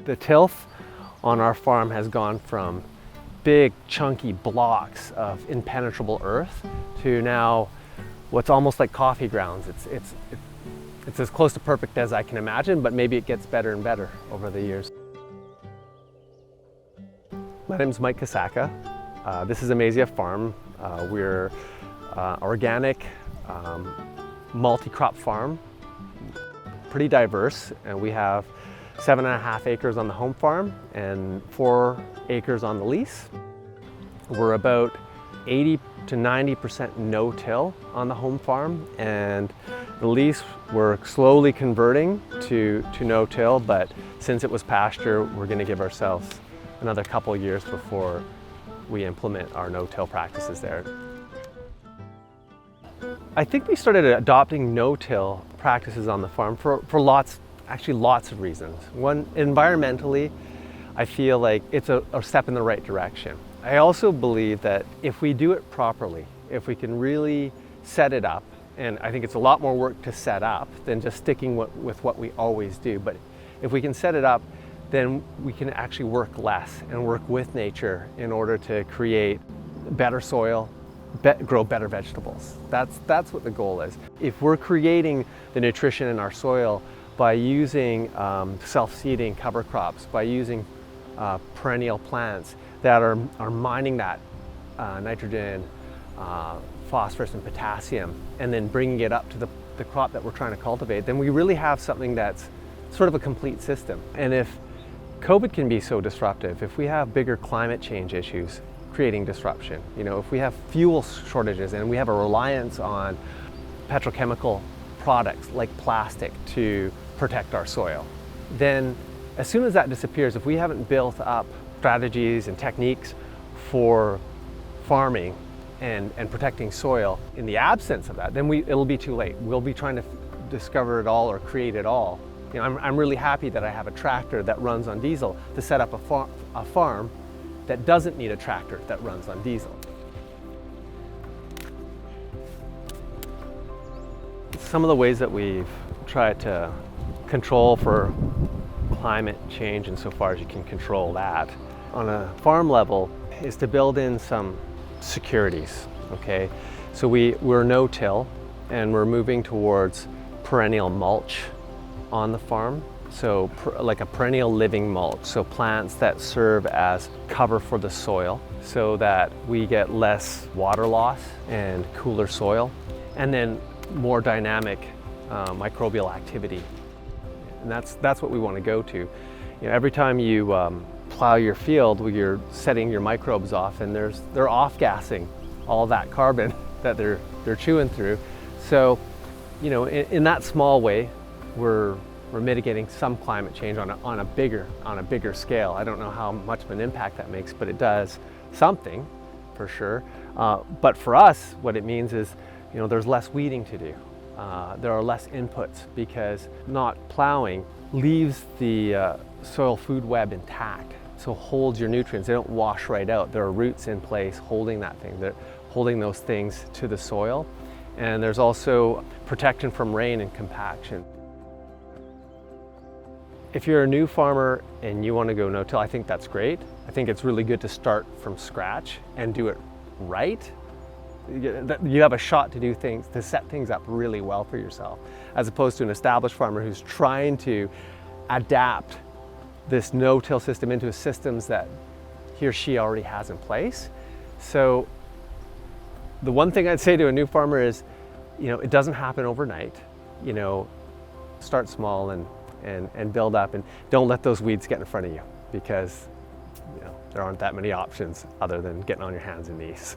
The tilth on our farm has gone from big chunky blocks of impenetrable earth to now what's almost like coffee grounds. It's as close to perfect as I can imagine, but maybe it gets better and better over the years. My name is Mike Kasaka. This is Amazia Farm. We're organic, multi-crop farm, pretty diverse, and we have 7.5 acres on the home farm and 4 acres on the lease. We're about 80 to 90% no-till on the home farm, and the lease we're slowly converting to no-till, but since it was pasture, we're going to give ourselves another couple years before we implement our no-till practices there. I think we started adopting no-till practices on the farm for lots of reasons. One, environmentally, I feel like it's a step in the right direction. I also believe that if we do it properly, if we can really set it up, and I think it's a lot more work to set up than just sticking with what we always do, but if we can set it up, then we can actually work less and work with nature in order to create better soil, grow better vegetables. That's what the goal is. If we're creating the nutrition in our soil by using self-seeding cover crops, by using perennial plants that are mining that nitrogen, phosphorus and potassium, and then bringing it up to the crop that we're trying to cultivate, then we really have something that's sort of a complete system. And if COVID can be so disruptive, if we have bigger climate change issues creating disruption, if we have fuel shortages and we have a reliance on petrochemical products like plastic to protect our soil, then as soon as that disappears, if we haven't built up strategies and techniques for farming and protecting soil in the absence of that, then it'll be too late. We'll be trying to discover it all or create it all. I'm really happy that I have a tractor that runs on diesel to set up a farm that doesn't need a tractor that runs on diesel. Some of the ways that we've tried to control for climate change, insofar as you can control that, on a farm level, is to build in some securities, okay? So we're no-till, and we're moving towards perennial mulch on the farm. So like a perennial living mulch, so plants that serve as cover for the soil so that we get less water loss and cooler soil, and then more dynamic microbial activity. And that's what we want to go to. Every time you plow your field, you're setting your microbes off, and they're off-gassing all that carbon that they're chewing through. So, in that small way, we're mitigating some climate change on a bigger scale. I don't know how much of an impact that makes, but it does something for sure. But for us, what it means is, there's less weeding to do. There are less inputs because not plowing leaves the soil food web intact, so holds your nutrients. They don't wash right out. There are roots in place holding that thing. They're holding those things to the soil. And there's also protection from rain and compaction. If you're a new farmer and you want to go no-till, I think that's great. I think it's really good to start from scratch and do it right. You have a shot to do things, to set things up really well for yourself, as opposed to an established farmer who's trying to adapt this no-till system into systems that he or she already has in place. So the one thing I'd say to a new farmer is, it doesn't happen overnight. Start small and build up, and don't let those weeds get in front of you, because there aren't that many options other than getting on your hands and knees.